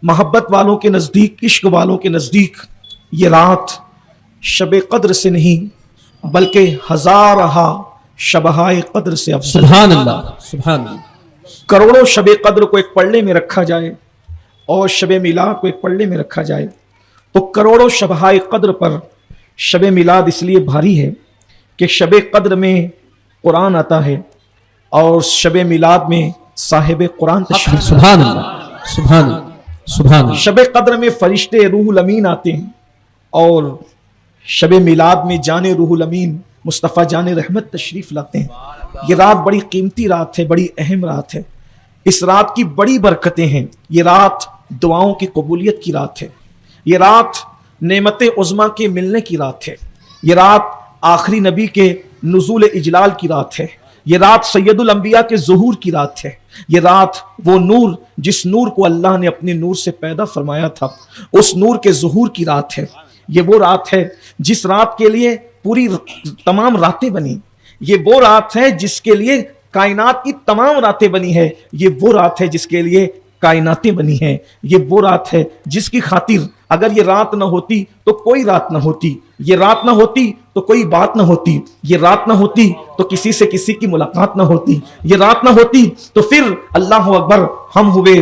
मोहब्बत वालों के नज़दीक, इश्क वालों के नज़दीक ये रात शब कद्र से नहीं बल्कि हज़ारहा शबहाए कद्र से अफजल। सुभान अल्लाह, सुभान अल्लाह। करोड़ों शब कद्र को एक पल्ले में रखा जाए और शब मिलाद को एक पल्ले में रखा जाए तो करोड़ों शबहाए कद्र पर शब मिलाद इसलिए भारी है कि शब कद्र में कुरान आता है और शब मिलाद में साहिब कुरान तशरीफ। सुभान अल्लाह, सुभान अल्लाह, सुभान अल्लाह। शब कद्र में फरिश्ते रूहुल अमीन आते हैं और शब मिलाद में जाने रूहुल अमीन मुस्तफ़ा जाने रहमत तशरीफ लाते हैं। ये रात बड़ी कीमती रात है, बड़ी अहम रात है। इस रात की बड़ी बरकतें हैं। ये रात दुआओं की कबूलियत की रात है। ये रात नेमत उज़्मा के मिलने की रात है। ये रात आखिरी नबी के नुज़ूल इजलाल की रात है। ये रात सैयदुल अंबिया के ज़ुहूर की रात है। ये रात वो नूर जिस नूर को अल्लाह ने अपने नूर से पैदा फरमाया था उस नूर के ज़ुहूर की रात है। ये वो रात है जिस रात के लिए पूरी तमाम रातें बनी। ये वो रात है जिसके लिए कायनात की तमाम रातें बनी है। ये वो रात है जिसके लिए कायनातें बनी हैं। ये वो रात है जिसकी खातिर अगर ये रात ना होती तो कोई रात ना होती। ये रात ना होती तो कोई बात ना होती। ये रात ना होती तो किसी से किसी की मुलाकात ना होती। ये रात ना होती तो फिर अल्लाह अकबर, हम हुए,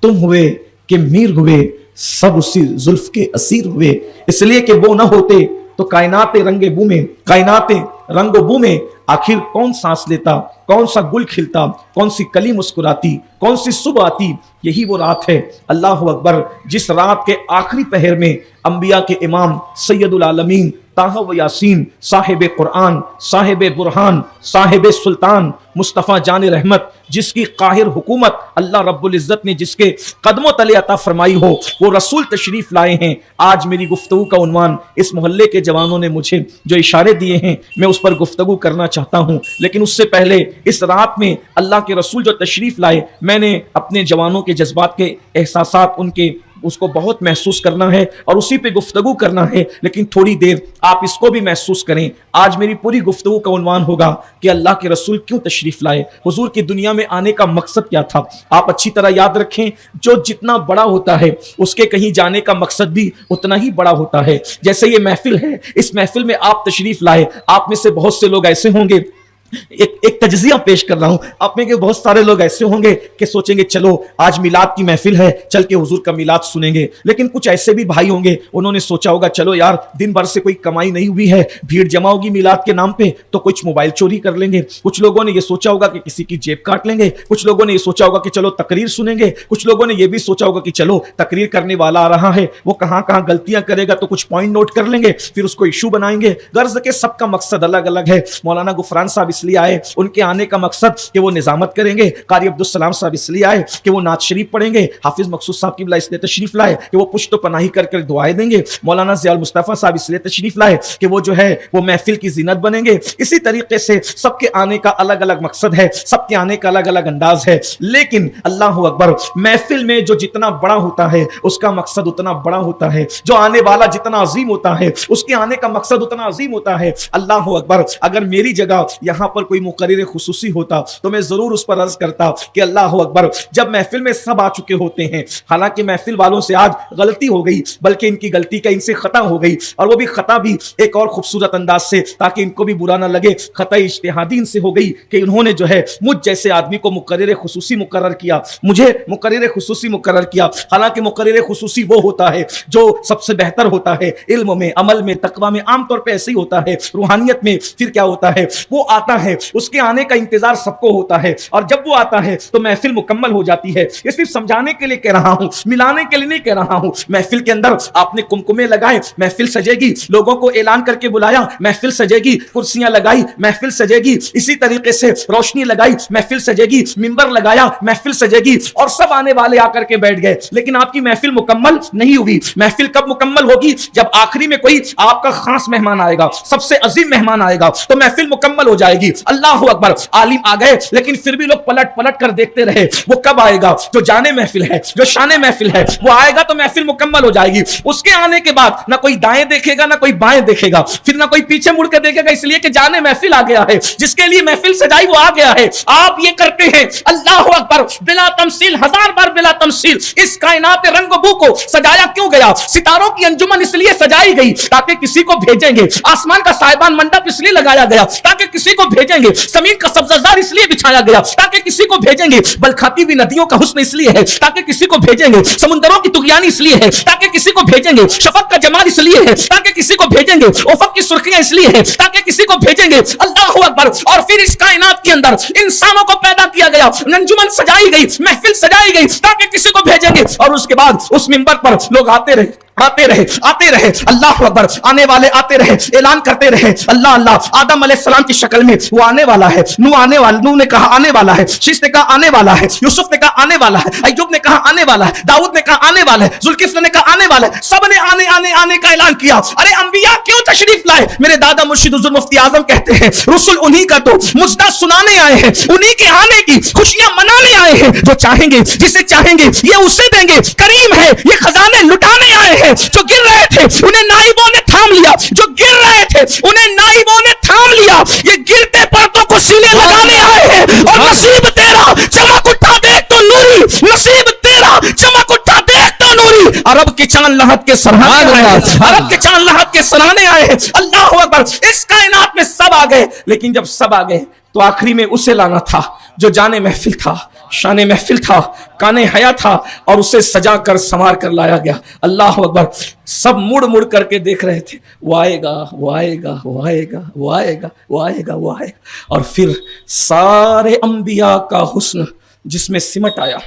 तुम हुए कि मीर हुए, सब उसी जुल्फ के असीर हुए। इसलिए कि वो ना होते तो कायनाते रंगे बू में, कायनाते रंगो बू में आखिर कौन सांस लेता, कौन सा गुल खिलता, कौन सी कली मुस्कुराती, कौन सी सुबह आती। यही वो रात है अल्लाह अकबर जिस रात के आखिरी पहर में अंबिया के इमाम सैयदुल आलमीन ताहा व यासीन साहिब कुरान, साहिब बुरहान, साहिब सुल्तान मुस्तफ़ा जान रहमत जिसकी काहिर हुकूमत अल्लाह रब्बुल इज़्ज़त ने जिसके कदमों तले अता फरमाई हो वो रसूल तशरीफ लाए हैं। आज मेरी गुफ्तगू का उन्वान इस मोहल्ले के जवानों ने मुझे जो इशारे दिए हैं मैं उस पर गुफ्तगू करना चाहता हूँ। लेकिन उससे पहले इस रात में अल्लाह के रसूल जो तशरीफ लाए मैंने अपने जवानों के जज्बात के एहसासात उनके उसको बहुत महसूस करना है और उसी पे गुफ्तगू करना है। लेकिन थोड़ी देर आप इसको भी महसूस करें। आज मेरी पूरी गुफ्तगू का उन्वान होगा कि अल्लाह के रसूल क्यों तशरीफ लाए, हुजूर की दुनिया में आने का मकसद क्या था। आप अच्छी तरह याद रखें, जो जितना बड़ा होता है उसके कहीं जाने का मकसद भी उतना ही बड़ा होता है। जैसे ये महफिल है, इस महफिल में आप तशरीफ लाए, आप में से बहुत से लोग ऐसे होंगे, एक तज्जिया पेश कर रहा हूं, आप में के बहुत सारे लोग ऐसे होंगे कि सोचेंगे चलो आज मिलाद की महफिल है, चल के हुजूर का मिलाद सुनेंगे। लेकिन कुछ ऐसे भी भाई होंगे उन्होंने सोचा होगा चलो यार दिन भर से कोई कमाई नहीं हुई है, भीड़ जमा होगी मिलाद के नाम पे तो कुछ मोबाइल चोरी कर लेंगे। कुछ लोगों ने यह सोचा होगा कि किसी की जेब काट लेंगे। कुछ लोगों ने यह सोचा होगा कि चलो तकरीर सुनेंगे। कुछ लोगों ने यह भी सोचा होगा कि चलो तकरीर करने वाला आ रहा है, वो कहां कहां गलतियां करेगा तो कुछ पॉइंट नोट कर लेंगे, फिर उसको इशू बनाएंगे। गर्ज के सबका मकसद अलग अलग है। मौलाना गुफरान साहब इसलिए आए, उनके आने का मकसद कि वो निजामत करेंगे। कारी अब्दुल सलाम साहब इसलिए आए कि वो नात शरीफ पढ़ेंगे। हाफिज मकसूद साहब की इसलिए तशरीफ लाए कि वो पुश्त पनाही कर दुआएं देंगे। मौलाना ज़ियाउल मुस्तफ़ा साहब इसलिए तशरीफ लाए कि वो जो है वो महफिल की जीनत बनेंगे। इसी तरीके से सबके आने का अलग अलग मकसद है, सबके आने का अलग अलग अंदाज है। लेकिन अल्लाह अकबर, महफिल में जो जितना बड़ा होता है उसका मकसद उतना बड़ा होता है। जो आने वाला जितना अजीम होता है उसके आने का मकसद उतना अजीम होता है। अल्लाह अकबर, अगर मेरी जगह यहां पर कोई मुकर्रिर खुसूसी होता तो मैं जरूर उस पर अर्ज करता कि अल्लाह अकबर, जब महफिल में सब आ चुके होते हैं, हालांकि महफिल वालों से आज गलती हो गई, बल्कि इनकी गलती का इनसे खता हो गई, और वो भी खता भी एक और खूबसूरत अंदाज से, ताकि इनको भी बुरा ना लगे, खता इज्तिहादी इनसे हो गई कि उन्होंने जो है मुझ जैसे आदमी को मुकर्रिर खुसूसी मुकर्रर किया, मुझे मुकर्रिर खुसूसी मुकर्रर किया। हालांकि मुकर्रिर खुसूसी वो होता है जो सबसे बेहतर होता है इल्म में, अमल में, तकवा में, आमतौर पर ऐसे ही होता है। रूहानियत में फिर क्या होता है, वो आता है, उसके आने का इंतजार सबको होता है, और जब वो आता है तो महफिल मुकम्मल हो जाती है। ये सिर्फ समझाने के लिए कह रहा हूं, मिलाने के लिए नहीं कह रहा हूं। महफिल के अंदर आपने कुमकुमे लगाए, महफिल सजेगी। लोगों को ऐलान करके बुलाया, महफिल सजेगी। कुर्सियां लगाई, महफिल सजेगी। इसी तरीके से रोशनी लगाई, महफिल सजेगी। मिंबर लगाया, महफिल सजेगी, और सब आने वाले आकर के बैठ गए। लेकिन आपकी महफिल मुकम्मल नहीं हुई। महफिल कब मुकम्मल होगी? जब आखिरी में कोई आपका खास मेहमान आएगा, सबसे अजीम मेहमान आएगा, तो महफिल मुकम्मल हो जाएगी। जाएगी। अल्लाह अकबर। आलिम आ गए लेकिन फिर भी लोग पलट पलट कर देखते रहे, वो कब आएगा? जो जाने महफिल है, जो शाने महफिल है, वो आएगा तो महफिल मुकम्मल हो जाएगी। उसके आने के बाद ना कोई दाएं देखेगा ना कोई बाएं देखेगा, फिर ना कोई पीछे मुड़ कर देखेगा, इसलिए कि जाने महफिल आ गया है, जिसके लिए महफिल सजाई वो आ गया है। आप ये करते हैं अल्लाह अकबर बिला तमसील, हजार बार बिला तमसील। इस कायनात रंग बू को सजाया क्यों गया? सितारों की अंजुमन इसलिए सजाई गई ताकि किसी को भेजेंगे। आसमान का साहिबान मंडप इसलिए लगाया गया ताकि किसी को भेजेंगे। जमीन का सब्जाजार इसलिए बिछाया गया ताकि किसी को भेजेंगे। बलखाती हुई नदियों का हुस्न इसलिए है ताकि किसी को भेजेंगे। समुद्रों की तुगयानी इसलिए है ताकि किसी को भेजेंगे। शफक का जमाल इसलिए है ताकि किसी को भेजेंगे। उफक की सुर्खियां इसलिए है ताकि किसी को भेजेंगे। अल्लाह अकबर। और फिर इस कायनात के अंदर इंसानों को पैदा किया गया, अंजुमन सजाई गई, महफिल सजाई गई ताकि किसी को भेजेंगे। और उसके बाद उस मिंबर पर लोग आते रहे, आते रहे, आते रहे। अल्लाह अकबर। आने वाले आते रहे, ऐलान करते रहे अल्लाह अल्लाह। आदम अलैहिस्सलाम की शक्ल में वो आने वाला है, नूह आने वाला, नूह ने कहा आने वाला है, शीश ने कहा आने वाला है, यूसुफ ने कहा आने वाला है, अय्यूब ने कहा आने वाला है, दाऊद ने कहा आने वाला है, जुल्किफ्ल ने कहा आने वाला है। सब ने आने आने आने का ऐलान किया। अरे अंबिया क्यों तशरीफ लाए? मेरे दादा मुर्शिद हुज़ूर मुफ्ती आजम कहते हैं रसूल उन्हीं का तो मुजदा सुनाने आए हैं, उन्हीं के आने की खुशियां मनाने आए हैं। जो चाहेंगे, जिसे चाहेंगे ये उसे देंगे। करीम है, ये खजाने लुटाने आए हैं। जो गिर रहे थे उन्हें नाइबों ने थाम लिया, जो गिर रहे थे उन्हें नाइबों ने थाम लिया। ये गिरते पर्दों को सीने लगाने आए हैं। और नसीब तेरा चमक उठा देख तो नूरी, नसीब तेरा चमक उठा देख तो नूरी। अरब के चांद लहद के सराहने आए हैं, अरब के चांद लहद के सराहने आए हैं। अल्लाह अकबर। इस कायनात में सब आ गए, लेकिन जब सब आ गए तो आखिरी में उसे लाना था जो जाने महफिल था, शाने महफिल था, काने हया था, और उसे सजा कर संवार कर लाया गया। अल्लाह अकबर। सब मुड़ मुड़ करके देख रहे थे, वो आएगा, वो आएगा, वो आएगा, वो आएगा, वो आएगा, वो आएगा। और फिर सारे अंबिया का हुस्न जिसमें सिमट आया,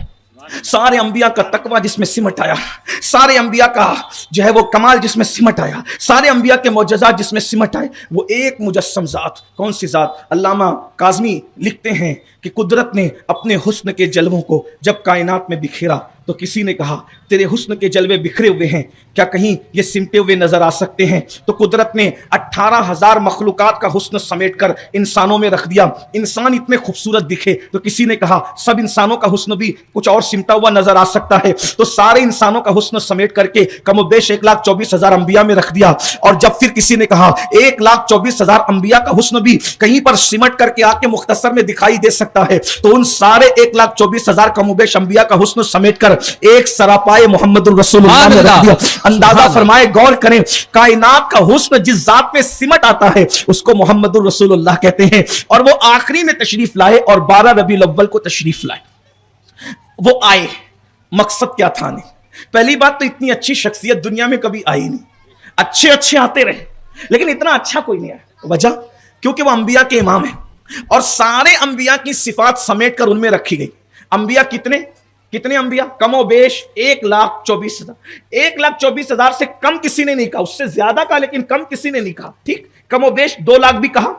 सारे अंबिया का तकवा जिसमें सिमट आया, सारे अंबिया का जो है वो कमाल जिसमें सिमट आया, सारे अंबिया के मौजज़ात जिसमें सिमट आए, वो एक मुजस्सम ज़ात। कौन सी ज़ात? अल्लामा काज़मी लिखते हैं कि कुदरत ने अपने हुस्न के जलवों को जब कायनात में बिखेरा तो किसी ने कहा तेरे हुस्न के जलवे बिखरे हुए हैं, क्या कहीं ये सिमटे हुए नजर आ सकते हैं? तो कुदरत ने 18,000 मखलूकात का हुस्न समेट कर इंसानों में रख दिया। इंसान इतने खूबसूरत दिखे तो किसी ने कहा सब इंसानों का हुस्न भी कुछ और सिमटा हुआ नजर आ सकता है। तो सारे इंसानों का हुस्न समेट करके कमोबेश 1,24,000 अंबिया में रख दिया। और जब फिर किसी ने कहा 1,24,000 अंबिया का हुस्न भी कहीं पर सिमट करके आके मुख्तसर में दिखाई दे सकता है, तो उन सारे 1,24,000 कमोबेश अंबिया का हुस्न समेट कर एक सरापाए मोहम्मदुर रसूलुल्लाह में रख दिया। अंदाजा फरमाए, गौर करें, कायनात का हुस्न जिस जात में सिमट आता है उसको मोहम्मदुर रसूलुल्लाह कहते हैं। और वो आखिरी में तशरीफ लाए और 12 रबीउल अव्वल को तशरीफ लाए। वो आए, मकसद क्या था? नहीं, पहली बात तो इतनी अच्छी शख्सियत दुनिया में कभी आई नहीं। अच्छे अच्छे आते रहे लेकिन इतना अच्छा कोई नहीं आया। वजह? क्योंकि वो अंबिया के इमाम है और सारे अंबिया की सिफात समेट कर उनमें रखी गई। अंबिया कितने कितने अंबिया? कमोबेश 1,24,000। 1,24,000 से कम किसी ने नहीं कहा, उससे ज्यादा कहा लेकिन कम किसी ने नहीं कहा। ठीक, कमोबेश 2 लाख भी कहा,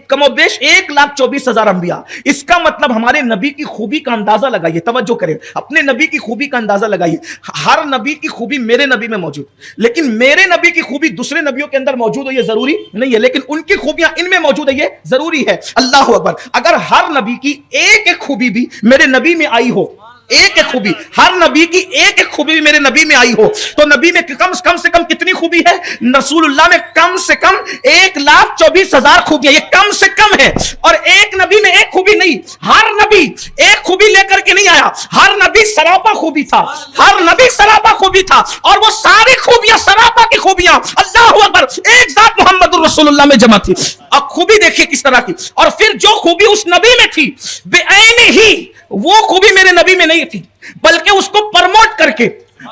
कमोबेश 1,24,000 अंबिया। इसका मतलब हमारे नबी की खूबी का अंदाजा लगाइए, तवज्जो करें, अपने नबी की खूबी का अंदाजा लगाइए। हर नबी की खूबी मेरे नबी में मौजूद, लेकिन मेरे नबी की खूबी दूसरे नबियों के अंदर मौजूद हो ये जरूरी नहीं है, लेकिन उनकी खूबियां इनमें मौजूद है ये जरूरी है। अल्लाह अकबर। अगर हर नबी की एक एक खूबी भी मेरे नबी में आई हो, एक एक खूबी, हर नबी की एक एक खूबी भी मेरे नबी में आई हो, तो नबी में कम से कम कितनी खूबी है? रसूलुल्लाह में कम से कम 1,24,000 खूबियां, ये कम से कम है। और एक नबी में एक खूबी नहीं, हर नबी एक खूबी लेकर के नहीं आया, हर नबी सरापा खूबी था, हर नबी सरापा खूबी था। और वो सारी खूबियां सरापा की खूबियां अल्लाह अकबर एक जात मोहम्मदुर रसूलुल्लाह में जमा थी। अब खूबी देखिए किस तरह की। और फिर जो खूबी उस नबी में थी बेऐने ही वो खूबी मेरे नबी में नहीं थी, बल्कि उसको प्रमोट करके,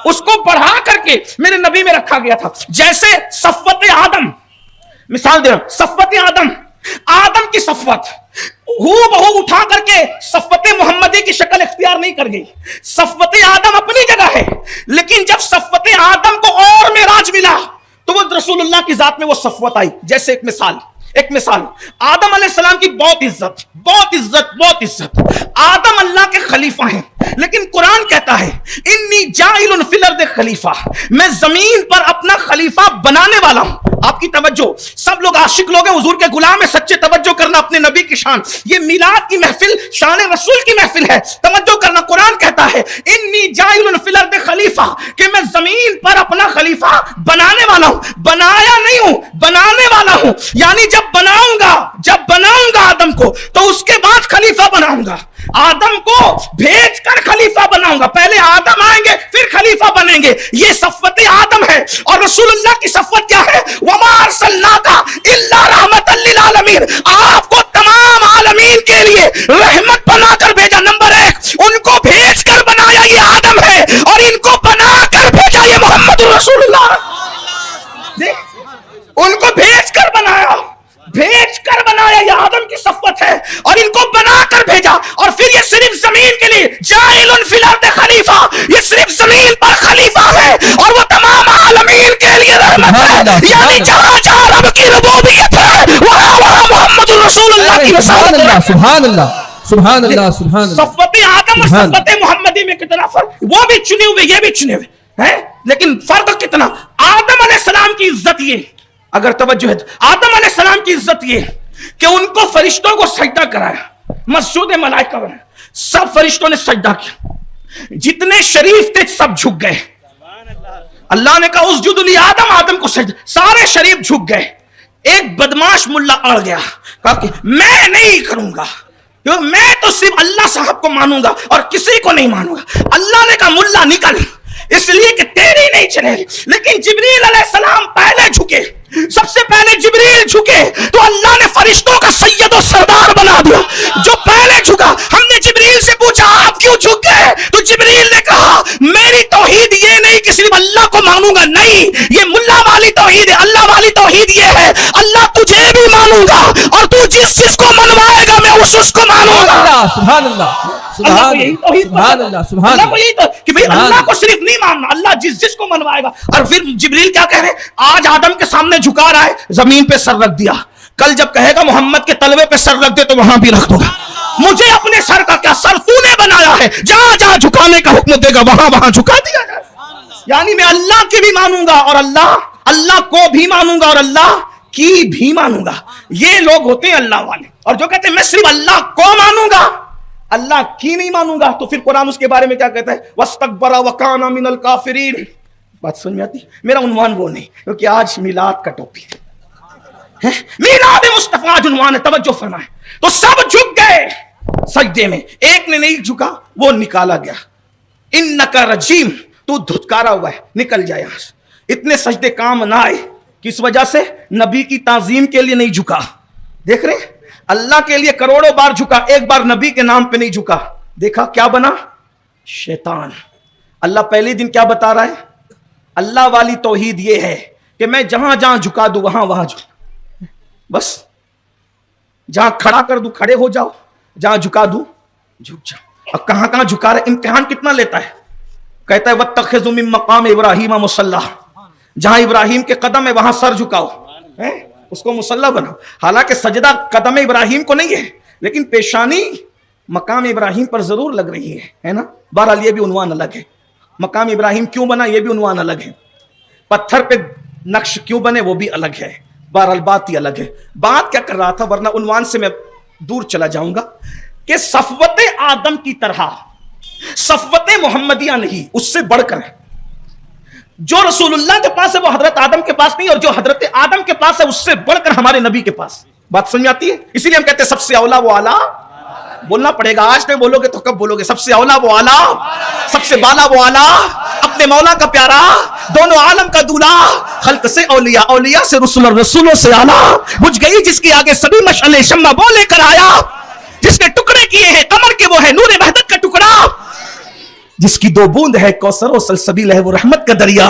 उसको बढ़ा करके मेरे नबी में रखा गया था। जैसे सफ़वत आदम, मिसाल दे रहा हूं, सफ़वत आदम, आदम की सफ़वत हूबहू उठा करके सफ़वत मोहम्मदी की शक्ल इख्तियार नहीं कर गई। सफ़वत आदम अपनी जगह है, लेकिन जब सफ़वत आदम को और मेराज मिला तो वो रसूलुल्लाह की जात में वो सफ़वत आई। जैसे एक एक मिसाल, आदम अलैहिस्सलाम की बहुत इज्जत, बहुत इज्जत, बहुत इज्जत। आदम अल्लाह के खलीफा हैं, लेकिन कुरान कहता है इन्नी जाइलुन फिल अर्द खलीफा, मैं जमीन पर अपना खलीफा बनाने वाला हूं। आपकी तवज्जो, सब लोग आशिक लोग हैं, हुजूर के गुलाम है, सच्चे तवज्जो करना अपने नबी की शान। ये मिलाद की महफिल शान रसूल की महफिल है, तवज्जो करना। कुरान कहता है इन्नी जाइलुन फिल अर्द खलीफा, कि मैं जमीन पर अपना खलीफा बनाने वाला हूं। बनाया नहीं हूं, बनाने वाला हूं। यानी जब बनाऊंगा आदम को, तो उसके बाद खलीफा बनाऊंगा। आदम को भेज कर खलीफा बनाऊंगा, पहले आदम आएंगे फिर खलीफा बनेंगे। ये सफ़वत आदम है। और रसूलुल्लाह की सफ़वत क्या है? वमा अर्सलनाका इल्ला रहमतल लिल आलमीन, आपको तमाम आलमीन के लिए रहमत बनाकर भेजा। नंबर 1, उनको भेज कर बनाया ये आदम है, और इनको बनाकर भेजा ये मोहम्मद रसूलुल्लाह। उनको भेज कर बनाया, भेज कर बनाया, ये आदम की सफ़वत है, और इनको बनाकर भेजा। और फिर ये सिर्फ जमीन के लिए जाइलुन फिल अर्द खलीफा, ये सिर्फ जमीन पर खलीफा है, और वो तमाम आलमीन के लिए रहमत है। यानी जहां जहां रब की रुबूबियत है, वहां वहां मोहम्मद रसूलुल्लाह की रिसालत है। सुभान अल्लाह, सुभान अल्लाह, सुभान अल्लाह। सफ़वत आदम और सफ़वत मोहम्मदी में कितना फर्क, वो भी चुने हुए, ये भी चुने हुए हैं, लेकिन फर्क कितना। आदम अलैहिस्सलाम की इज्जत ये, अगर तवज्जो है, आदम अलैहिस्सलाम की इज्जत ये कि उनको फरिश्तों को सजदा कराया, मस्जूद मलाइका बनाया, सब फरिश्तों ने सजदा किया, जितने शरीफ थे सब झुक गए। अल्लाह ने कहा उसजुदु ली आदम, आदम को सजदा, सारे शरीफ झुक गए। एक बदमाश मुल्ला अड़ गया, कहा कि मैं नहीं करूंगा, क्योंकि मैं तो सिर्फ अल्लाह साहब को मानूंगा और किसी को नहीं मानूंगा। अल्लाह ने कहा मुल्ला निकल, इसलिए कि तेरी नहीं चलेगी। लेकिन जिब्रील अलैहिस्सलाम पहले झुके, सबसे पहले जिब्रील झुके, तो अल्लाह ने फरिश्तों का सैयद और सरदार बना दिया। जो पहले झुका, हमने जिब्रील से पूछा आप क्यों झुक गए, तो जिब्रील ने कहा मेरी तौहीद ये नहीं कि सिर्फ अल्लाह को मानूंगा, नहीं, ये मुल्ला वाली तौहीद है। अल्लाह वाली तौहीद ये है अल्लाह तुझे भी मानूंगा, और तू जिस जिसको मनवाएगा मैं उसको मानूंगा। सुभान अल्लाह, सुभान अल्लाह, सुभान अल्लाह, कि भाई अल्लाह को सिर्फ नहीं मानना, अल्लाह जिस जिसको मनवाएगा। और फिर जिब्रील क्या कह रहे, आज आदम के सामने झुका रहा है, जमीन पे सर रख दिया, कल जब कहेगा मोहम्मद के तलवे पे सर रख दे तो वहां भी रख दूंगा। मुझे अपने सर का क्या, सर तूने बनाया है, जहां जहां झुकाने का हुक्म देगा वहां वहां झुका दिया जाए। यानी मैं अल्लाह की भी मानूंगा, और अल्लाह को भी मानूंगा, और अल्लाह की भी मानूंगा। ये लोग होते हैं अल्लाह वाले। और जो कहते हैं मैं सिर्फ अल्लाह को मानूंगा, अल्लाह की नहीं मानूंगा, तो फिर कुरान उसके बारे में क्या कहता है, वस्तकबरा वकाना मिनल काफिरीन। बात समझ में आती? मेरा उन्वान वो नहीं, क्योंकि आज मिलाद का टॉपिक है, मिलाद मुस्तफा आज उन्वान है, तवज्जो फरमाए। तो सब झुक गए सजदे में, एक ने नहीं झुका, वो निकाला गया। इन्नका रजीम, तू धुतकारा हुआ है, निकल जाए यहां से। इतने सजदे काम ना आए, किस वजह से? नबी की ताजीम के लिए नहीं झुका। देख रहे, अल्लाह के लिए करोड़ों बार झुका, एक बार नबी के नाम पे नहीं झुका। देखा क्या बना? शैतान। अल्लाह पहले दिन क्या बता रहा है? अल्लाह वाली तौहीद ये है कि मैं जहां जहां झुका दूं वहां वहां झुक, बस जहां खड़ा कर दूं खड़े हो जाओ, जहां झुका दूं झुक जाओ। अब कहां कहां झुका रहे, इम्तिहान कितना लेता है। कहता है वत्तखिज़ु मिन मक़ाम इब्राहीम मुसल्ला, जहां इब्राहिम के कदम है वहां सर झुकाओ, है उसको मुसल्ला बनाओ। हालांकि सजदा कदम इब्राहिम को नहीं है, लेकिन पेशानी मकाम इब्राहिम पर जरूर लग रही है ना। बहरहाल ये भी उन्वान अलग है, मकाम इब्राहिम क्यों बना ये भी उन्वान अलग है, पत्थर पे नक्श क्यों बने वो भी अलग है। बहरहाल बात ही अलग है। बात क्या कर रहा था, वरना उन्वान से मैं दूर चला जाऊंगा, कि सफ़वत आदम की तरह सफ़वत मोहम्मदिया नहीं, उससे बढ़कर जो रसूलुल्लाह के पास है वो हजरत आदम के पास नहीं, और जो हजरत आदम के पास है उससे बढ़कर हमारे नबी के पास। बात समझ आती है? इसीलिए हम कहते हैं सबसे औला वो आला। बोलना पड़ेगा, आज नहीं बोलोगे तो कब बोलोगे? सबसे औला वो आला, सबसे बाला वो आला, अपने मौला का प्यारा, दोनों आलम का दूल्हा, खल्क से औलिया, औलिया से रसूल, और रसूलों से आला। बुझ गई जिसके आगे सभी मशअले शम्मा वो लेकर आया, जिसने टुकड़े किए हैं कमर के वो है नूरे वहदत का टुकड़ा, जिसकी दो बूंद है कौसर और सलसबील है वो रहमत का दरिया,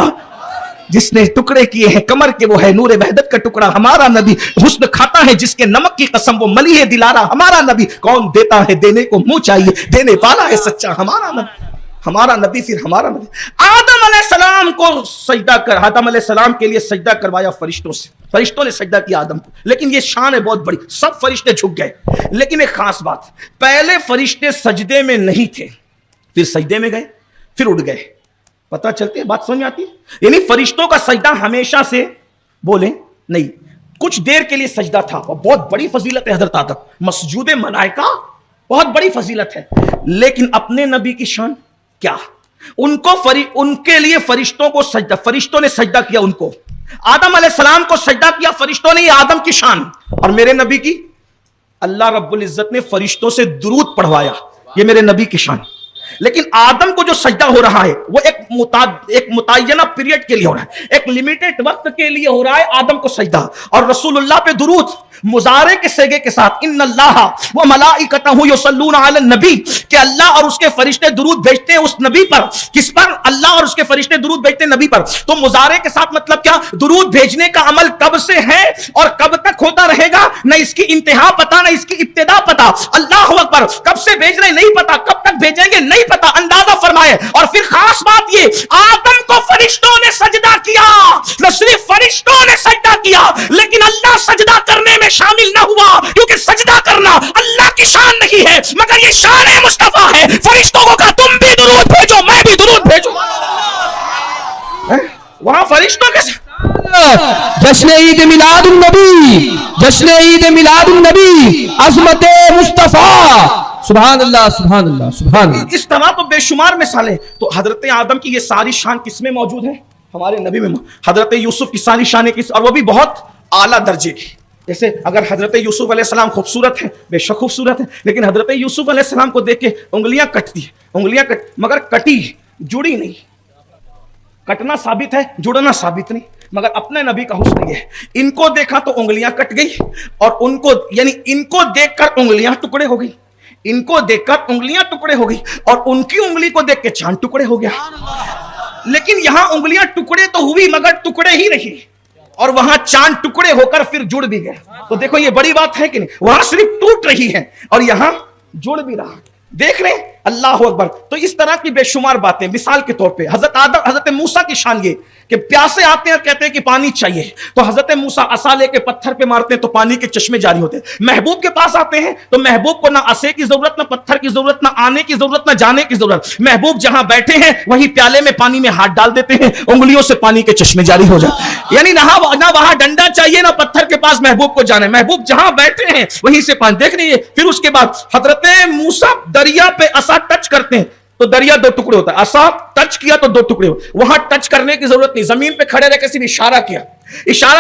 जिसने टुकड़े किए हैं कमर के वो है नूरे वहदत का टुकड़ा। हमारा नबी हुस्न खाता है जिसके नमक की कसम वो मली है दिलारा। हमारा नबी कौन देता है देने को मुंह चाहिए, देने वाला है सच्चा हमारा नबी। हमारा नबी फिर हमारा नबी। आदम अलैहिस्सलाम को सजदा कर, आदम अलैहिस्सलाम के लिए सजदा करवाया फरिश्तों से, फरिश्तों ने सजदा किया आदम को। लेकिन ये शान है बहुत बड़ी, सब फरिश्ते झुक गए। लेकिन एक खास बात, पहले फरिश्ते सजदे में नहीं थे, फिर सजदे में गए, फिर उठ गए। पता चलती है बात, समझ में आती है? यानी फरिश्तों का सजदा हमेशा से बोले नहीं, कुछ देर के लिए सजदा था, और बहुत बड़ी फजीलत है हजरत आदम, मसजूद मलाइका बहुत बड़ी फजीलत है। लेकिन अपने नबी की शान क्या, उनके लिए फरिश्तों को सजदा, फरिश्तों ने सजदा किया उनको, आदम अलैहिस्सलाम को सजदा किया फरिश्तों ने, ये आदम की शान। और मेरे नबी की अल्लाह रब्बुल इज्जत ने फरिश्तों से दुरूद पढ़वाया, ये मेरे नबी की शान। लेकिन आदम को जो सजदा हो रहा है वो एक मुतय्यना पीरियड के लिए हो रहा है, एक लिमिटेड वक्त के लिए हो रहा है आदम को सजदा। और रसूलुल्लाह पे दुरूद मुजारे के सेगे के साथ, इन्नल्लाह व मलाइकतहु युसल्लूना अलन नबी, कि अल्लाह और उसके फरिश्ते दुरूद भेजते हैं उस नबी पर। किस पर? अल्लाह और उसके फरिश्ते दुरूद भेजते हैं नबी पर। तो मुजारे के साथ मतलब क्या? दुरूद भेजने का अमल कब से है और कब तक होता रहेगा, न इसकी इंतहा पता, न इसकी इब्तिदा पता। अल्लाह अकबर, कब से भेज रहे नहीं पता, कब तक भेजेंगे नहीं पता, अंदाजा फरमाए। और फिर खास बात ये, आदम को फरिश्तों ने सजदा किया, न सिर्फ फरिश्तों ने सजदा किया, लेकिन अल्लाह सजदा करने में शामिल ना हुआ, क्योंकि सजदा करना अल्लाह की शान नहीं है, मगर ये शान मुस्तफा है। फरिश्तों को कहा तुम भी दुरूद भेजो, मैं भी दुरूद भेजो। वहां फरिश्तों के जश्न ईद मिलादुन नबी, जश्न ईद मिलादुन नबी, अज़मत मुस्तफा, सुभान अल्लाह सुभान अल्लाह सुभान अल्लाह। इस तरह तो बेशुमार मिसालें। तो हजरत आदम की ये सारी शान किसमें मौजूद है? हमारे नबी में। हजरत यूसुफ की सारी शान किस, और वो भी बहुत आला दर्जे की। जैसे अगर हजरत यूसुफ अलैहिस्सलाम खूबसूरत है, बेशक खूबसूरत है, लेकिन हजरत यूसुफ अलैहिस्सलाम को देख के उंगलियां कटती है, उंगलियां कट, मगर कटी, जुड़ी नहीं। कटना साबित है, जुड़ना साबित नहीं। मगर अपने नबी का हुस्न ये है, इनको देखा तो उंगलियां कट गई, और उनको यानी इनको देखकर उंगलियां टुकड़े हो गई, इनको देखकर उंगलियां टुकड़े हो गई, और उनकी उंगली को देख के चांद टुकड़े हो गया। लेकिन यहां उंगलियां टुकड़े तो हुई, मगर टुकड़े ही रही, और वहां चांद टुकड़े होकर फिर जुड़ भी गया। तो देखो ये बड़ी बात है कि नहीं? वहां सिर्फ टूट रही है और यहां जुड़ भी रहा। देख रहे हैं? अल्लाह अकबर। तो इस तरह की बेशुमार बातें, मिसाल के तौर पे हजरत मूसा की शान ये कि प्यासे आते हैं, कहते हैं कि पानी चाहिए, तो हजरत मूसा असा लेके पत्थर पे मारते हैं तो पानी के चश्मे जारी होते हैं। महबूब के पास आते हैं तो महबूब को ना असे की जरूरत, ना पत्थर की जरूरत, ना आने की जरूरत, ना जाने की जरूरत। महबूब जहां बैठे हैं वही प्याले में पानी में हाथ डाल देते हैं, उंगलियों से पानी के चश्मे जारी हो जाते। यानी ना वहां डंडा चाहिए, ना पत्थर के पास महबूब को जाना है, महबूब जहां बैठे हैं वहीं से पानी। देख रही है? फिर उसके बाद हजरत मूसा दरिया पे असा टच करते हैं तो दरिया दो टुकड़े होता है, असा टच किया तो दो टुकड़े हो। वहां टच करने की जरूरत नहीं, जमीन पे खड़े रहकर सिर्फ इशारा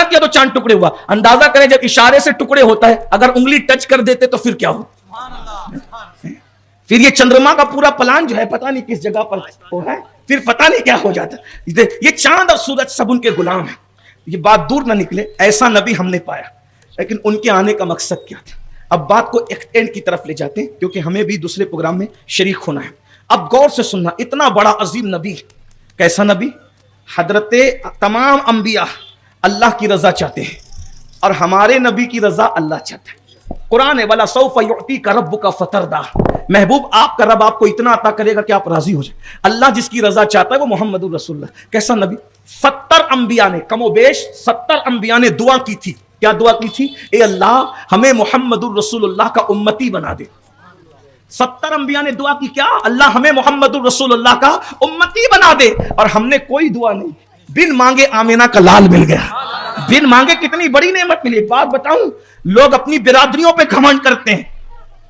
किया तो चांद टुकड़े हुआ। अंदाजा करें जब इशारे से टुकड़े होता है, अगर उंगली टच कर देते तो फिर क्या हो? फिर ये चंद्रमा का पूरा प्लान जो है पता नहीं किस जगह पर हो है, फिर पता नहीं क्या हो जाता। ये चांद और सूरज सब उनके गुलाम है। ये बात दूर ना निकले, ऐसा नबी हमने पाया, लेकिन उनके आने का मकसद क्या था? अब बात को एक एंड की तरफ ले जाते हैं, क्योंकि हमें भी दूसरे प्रोग्राम में शरीक होना है। अब गौर से सुनना, इतना बड़ा अजीम नबी, कैसा नबी? हजरत तमाम अंबिया अल्लाह की रजा चाहते हैं, और हमारे नबी की रजा अल्लाह चाहता है। कुरान है, वला सौफ युअतीका रब्बुका फतरदा, महबूब आपका रब आपको इतना अता करेगा कि आप राजी हो जाए। अल्लाह जिसकी रजा चाहता है वो मोहम्मदुर रसूलुल्लाह। कैसा नबी? 70 अंबिया ने, कमोबेश 70 अंबिया ने दुआ की थी। क्या दुआ की थी? ए अल्लाह हमें मोहम्मदुर रसूलुल्लाह का उम्मती बना दे। 70 अंबिया ने दुआ की, क्या? अल्लाह हमें मोहम्मदुर रसूलुल्लाह का उम्मती बना दे। और हमने कोई दुआ नहीं, बिन मांगे आमिना का लाल मिल गया। बिन मांगे कितनी बड़ी नेमत मिली। एक बात बताऊं, लोग अपनी बिरादरियों पे घमंड करते हैं,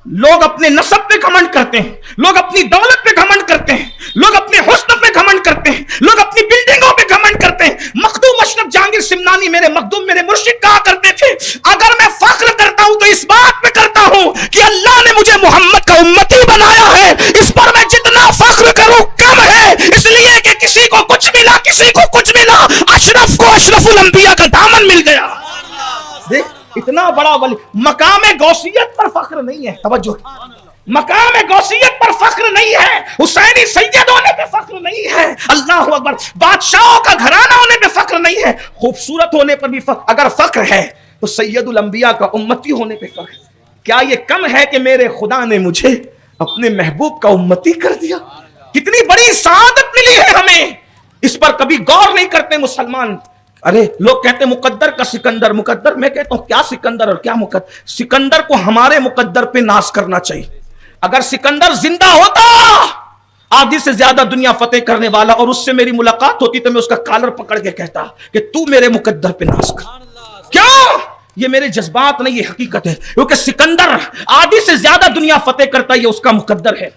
लोग अपने नसब पे घमंड करते हैं, लोग अपनी दौलत पे घमंड करते हैं, लोग अपने हुस्न पे घमंड करते हैं, लोग अपनी बिल्डिंगों पे घमंड करते हैं। मखदूम अशरफ जहांगीर सिमनानी मेरे मखदूम, मेरे मुर्शिद कहा करते थे, अगर मैं फख्र करता हूं तो इस बात पे करता हूं कि अल्लाह ने मुझे मोहम्मद का उम्मती बनाया है। इस पर मैं जितना फख्र करूं कम है, इसलिए कि किसी को कुछ मिला, किसी को कुछ मिला, अशरफ को अशरफुल अंबिया का दामन मिल गया। देख इतना बड़ा वली, मकाम गौसियत पर फख्र नहीं है। तवज्जो, मकाम गौसियत पर फख्र नहीं है, हुसैनी सैयद होने पे फख्र नहीं है, अल्लाह अकबर, बादशाहों का घराना होने पे फख्र नहीं है, खूबसूरत होने पर भी फख्र। अगर फख्र है तो सैयदुल अंबिया का उम्मती होने पे फख्र। क्या ये कम है कि मेरे खुदा ने मुझे अपने महबूब का उम्मती कर दिया? कितनी बड़ी सादत मिली है हमें। इस पर कभी गौर नहीं करते मुसलमान। अरे लोग कहते हैं मुकद्दर का सिकंदर, मुकद्दर, मैं कहता हूं क्या सिकंदर और क्या मुकद्दर। सिकंदर को हमारे मुकद्दर पे नाश करना चाहिए। अगर सिकंदर जिंदा होता, आधी से ज्यादा दुनिया फतेह करने वाला, और उससे मेरी मुलाकात होती तो मैं उसका कॉलर पकड़ के कहता कि तू मेरे मुकद्दर पे नाश कर। क्यों? ये मेरे जज्बात नहीं, ये हकीकत है। क्योंकि सिकंदर आधी से ज्यादा दुनिया फतेह करता है, ये उसका मुकद्दर है।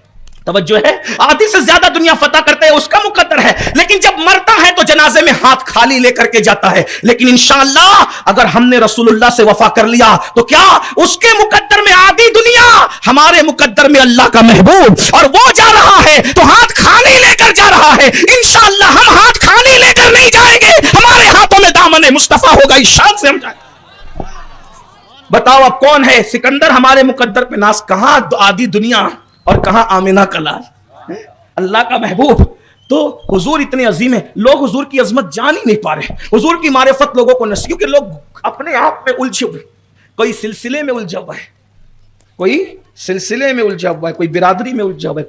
तवज्जो है, आधी से ज्यादा दुनिया फतह करते हैं, उसका मुकद्दर है। लेकिन जब मरता है तो जनाजे में हाथ खाली लेकर के जाता है। लेकिन इंशाअल्लाह अगर हमने रसूलुल्लाह से वफा कर लिया तो क्या उसके मुकद्दर में आधी दुनिया, हमारे मुकद्दर में अल्लाह का महबूब, और वो जा रहा है तो हाथ खाली लेकर जा रहा है। इंशाअल्लाह हम हाथ खाली लेकर नहीं जाएंगे, हमारे हाथों में दामन मुस्तफा होगा, इस शान से हम जाएंगे। बताओ अब कौन है सिकंदर हमारे मुकद्दर पे नाश? कहां आधी दुनिया और कहां आमिना का लाल, अल्लाह का महबूब। तो हुजूर इतने अजीम है, लोग हुजूर की अजमत जान ही नहीं पा रहे। हुजूर की मारिफत लोगों को नसीब, क्योंकि लोग अपने आप में उलझे हुए, कोई सिलसिले में उलझा हुआ है, कोई सिलसिले में उलझा हुआ है, कोई बिरादरी में उलझा हुआ है।